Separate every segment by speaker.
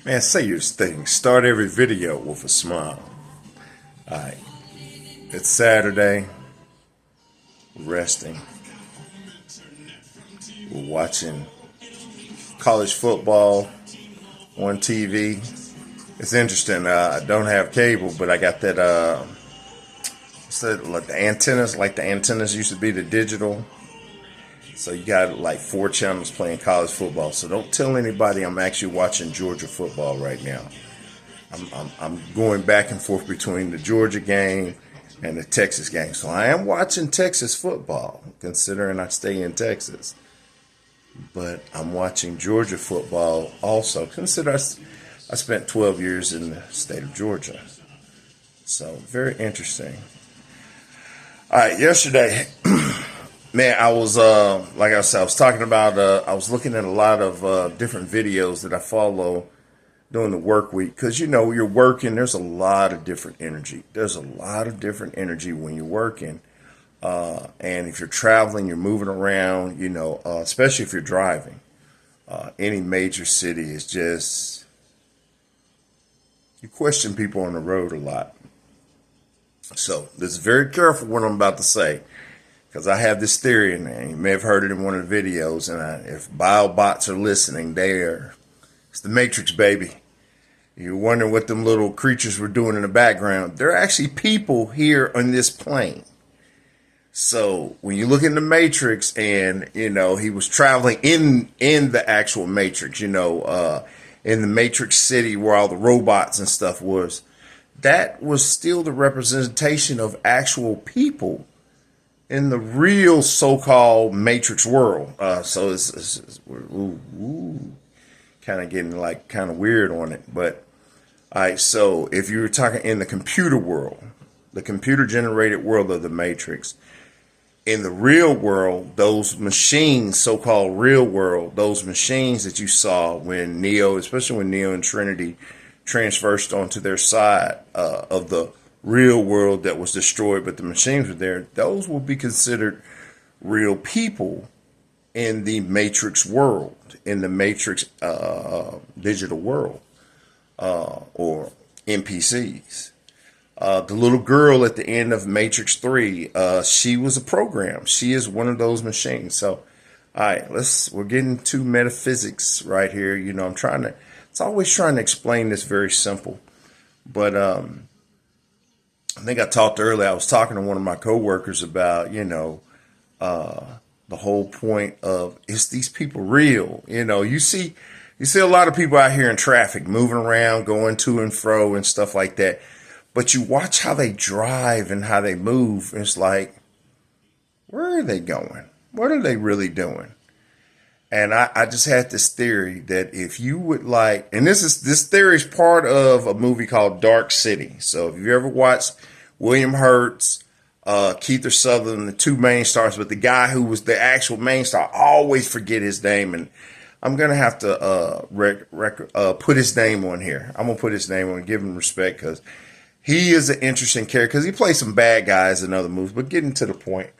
Speaker 1: Man, say your thing. Start every video with a smile. Alright. It's Saturday. We're resting. We're watching college football on TV. It's interesting. I don't have cable, but I got that what's that, like the antennas used to be the digital. So you got like 4 channels playing college football. So don't tell anybody I'm actually watching Georgia football right now. I'm going back and forth between the Georgia game and the Texas game. So I am watching Texas football, considering I stay in Texas. But I'm watching Georgia football also. Consider I spent 12 years in the state of Georgia. So very interesting. All right, yesterday, man, I was like I said, I was talking about. I was looking at a lot of different videos that I follow during the work week, because you're working. There's a lot of different energy. There's a lot of different energy when you're working, and if you're traveling, you're moving around. Especially if you're driving. Any major city is just, you question people on the road a lot. So this is very careful what I'm about to say, because I have this theory, and you may have heard it in one of the videos, and if biobots are listening, it's the Matrix, baby. You're wondering what them little creatures were doing in the background. They're actually people here on this plane. So when you look in the Matrix, and he was traveling in the actual Matrix, in the Matrix city where all the robots and stuff was, that was still the representation of actual people in the real so-called Matrix world. So it's kind of getting like kind of weird on it. But all right, so if you were talking in the computer world, the computer generated world of the Matrix, in the real world, those machines, so-called real world, those machines that you saw when especially when Neo and Trinity transversed onto their side of the real world that was destroyed, but the machines were there, those will be considered real people in the Matrix world, in the Matrix digital world, or NPCs. The little girl at the end of Matrix 3, she was a program. She is one of those machines. So, all right, we're getting to metaphysics right here. It's always trying to explain this very simple. But I think I talked earlier, I was talking to one of my coworkers about, the whole point of, is these people real? You see a lot of people out here in traffic moving around, going to and fro and stuff like that. But you watch how they drive and how they move. And it's like, where are they going? What are they really doing? And I just had this theory that if you would and this theory is part of a movie called Dark City. So if you ever watched William Hurt's, Kiefer Sutherland, the 2 main stars, but the guy who was the actual main star, I always forget his name, and I'm gonna have to put his name on here. I'm gonna put his name on, give him respect, because he is an interesting character, because he plays some bad guys in other movies. But getting to the point,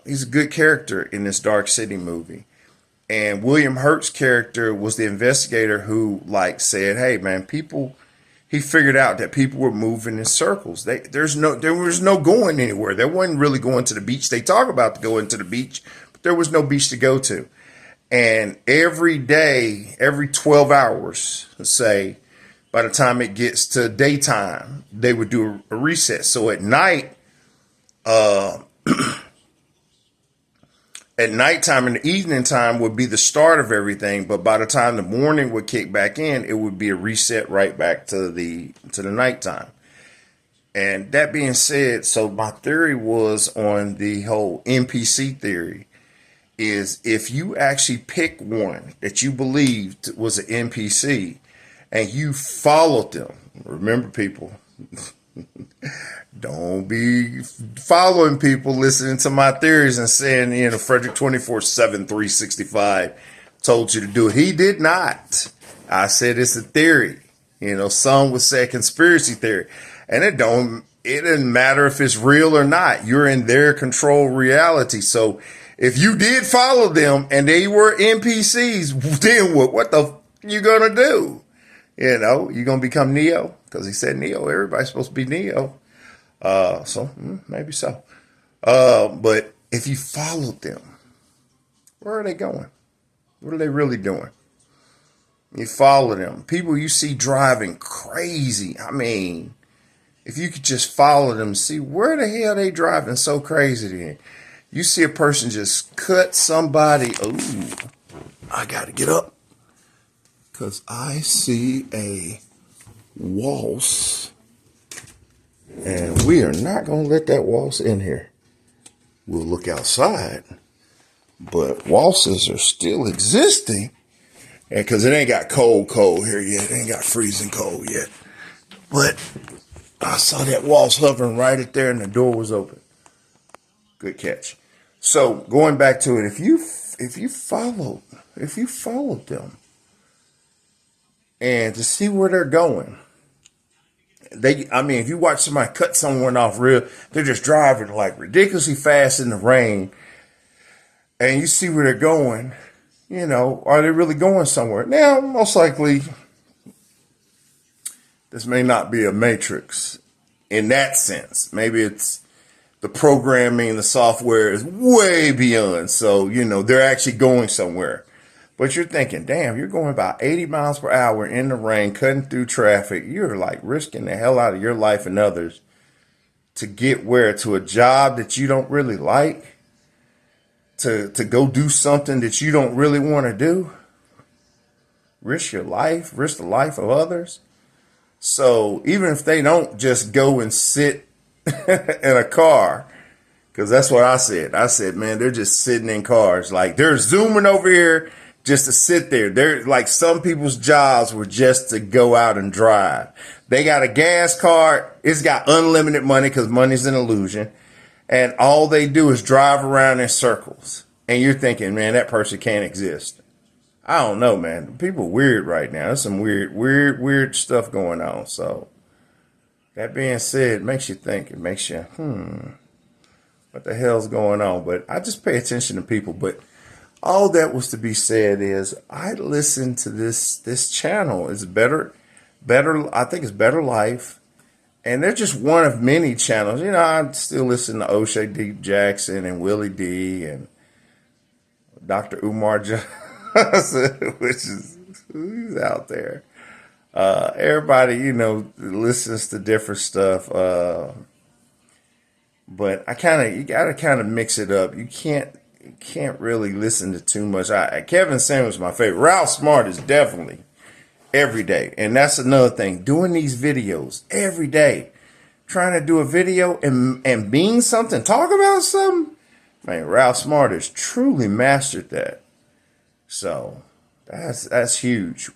Speaker 1: he's a good character in this Dark City movie. And William Hurt's character was the investigator who said, hey man, he figured out that people were moving in circles. There was no going anywhere. There wasn't really going to the beach. They talk about going to the beach, but there was no beach to go to. And every day, every 12 hours, let's say, by the time it gets to daytime, they would do a reset. So at night, at nighttime and the evening time would be the start of everything. But by the time the morning would kick back in, it would be a reset right back to the nighttime. And that being said, so my theory was on the whole NPC theory is, if you actually pick one that you believed was an NPC and you followed them, remember people, don't be following people listening to my theories and saying, Frederick 24/7, 365 told you to do it. He did not. I said it's a theory. Some would say conspiracy theory. And it doesn't matter if it's real or not. You're in their control reality. So if you did follow them and they were NPCs, then what the you gonna do? You're going to become Neo because he said Neo. Everybody's supposed to be Neo. Maybe so. But if you followed them, where are they going? What are they really doing? You follow them. People you see driving crazy. I mean, if you could just follow them, see where the hell they driving so crazy then. You see a person just cut somebody. Ooh, I got to get up because I see a waltz. And we are not going to let that waltz in here. We'll look outside. But waltzes are still existing. And because it ain't got cold here yet. It ain't got freezing cold yet. But I saw that waltz hovering right at there and the door was open. Good catch. So going back to it, if you followed them and to see where they're going, if you watch somebody cut someone off they're just driving like ridiculously fast in the rain and you see where they're going, are they really going somewhere? Now, most likely, this may not be a matrix in that sense. Maybe it's the programming, the software is way beyond. So, they're actually going somewhere. But you're thinking, damn, you're going about 80 miles per hour in the rain, cutting through traffic. You're like risking the hell out of your life and others to get where? To a job that you don't really like? To go do something that you don't really want to do? Risk your life, risk the life of others. So even if they don't just go and sit in a car, because that's what I said. I said, man, they're just sitting in cars. Like they're zooming over here just to sit there. They're like some people's jobs were just to go out and drive. They got a gas card. It's got unlimited money because money's an illusion. And all they do is drive around in circles. And you're thinking, man, that person can't exist. I don't know, man. People are weird right now. There's some weird stuff going on. So that being said, it makes you think. It makes you, what the hell's going on? But I just pay attention to people. But all that was to be said is I listen to this channel. It's better. I think it's Better Life. And they're just one of many channels. I still listen to O'Shea D. Jackson and Willie D. and Dr. Umar Johnson, which is who's out there. Everybody, listens to different stuff. But you gotta kind of mix it up. You can't really listen to too much. Kevin Samuel's my favorite. Ralph Smart is definitely every day. And that's another thing. Doing these videos every day. Trying to do a video and being something. Talk about something. Man, Ralph Smart has truly mastered that. So that's huge.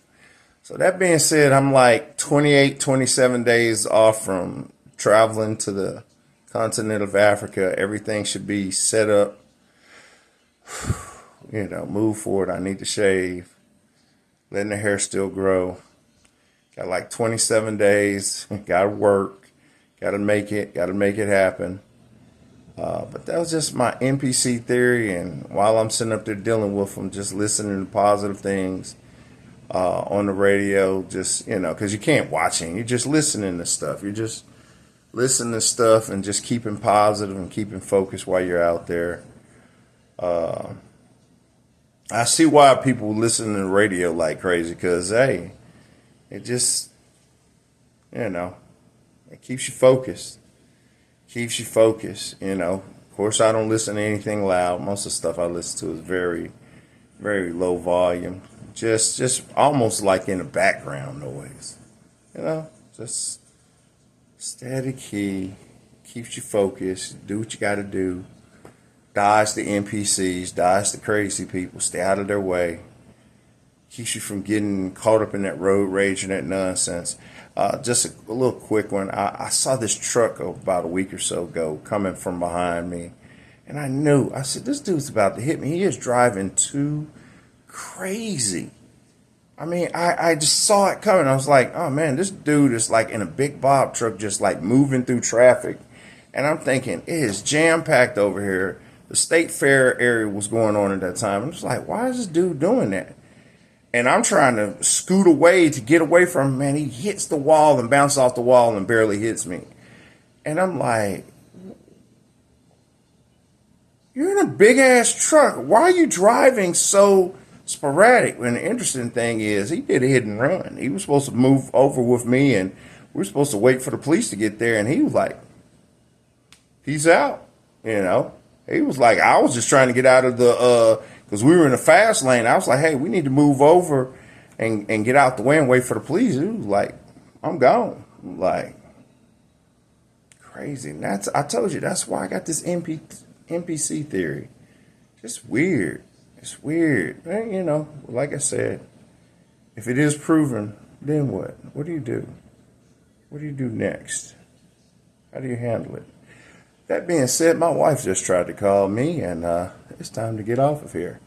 Speaker 1: So that being said, I'm like 28, 27 days off from traveling to the continent of Africa. Everything should be set up. Move forward. I need to shave. Letting the hair still grow. Got like 27 days. Got to work. Got to make it happen. But that was just my NPC theory. And while I'm sitting up there dealing with them, just listening to positive things on the radio. Just, because you can't watch it. You're just listening to stuff. You're just listening to stuff and just keeping positive and keeping focused while you're out there. I see why people listen to the radio like crazy because, hey, it just, it keeps you focused. Keeps you focused, Of course, I don't listen to anything loud. Most of the stuff I listen to is very, very low volume. Just almost like in the background noise. Just steady key. Keeps you focused. Do what you got to do. Dodge the NPCs, dodge the crazy people, stay out of their way. Keeps you from getting caught up in that road rage and that nonsense. Just a little quick one. I saw this truck about a week or so ago coming from behind me. And I said, this dude's about to hit me. He is driving too crazy. I just saw it coming. I was like, oh man, this dude is like in a big Bob truck just like moving through traffic. And I'm thinking, it is jam-packed over here. The State Fair area was going on at that time. I'm just like, why is this dude doing that? And I'm trying to scoot away to get away from him, man. He hits the wall and bounces off the wall and barely hits me. And I'm like, you're in a big ass truck. Why are you driving so sporadic? And the interesting thing is, he did a hit and run. He was supposed to move over with me, and we were supposed to wait for the police to get there. And he was like, peace out. You know, he was like, I was just trying to get out of the, because we were in the fast lane. I was like, hey, we need to move over and get out the way and wait for the police. He was like, I'm gone. I'm like, crazy. And I told you, that's why I got this NPC theory. Just weird. It's weird. And, you know, like I said, if it is proven, then what? What do you do? What do you do next? How do you handle it? That being said, my wife just tried to call me, and it's time to get off of here.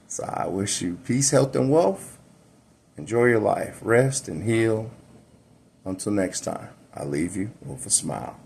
Speaker 1: So I wish you peace, health, and wealth. Enjoy your life. Rest and heal. Until next time, I leave you with a smile.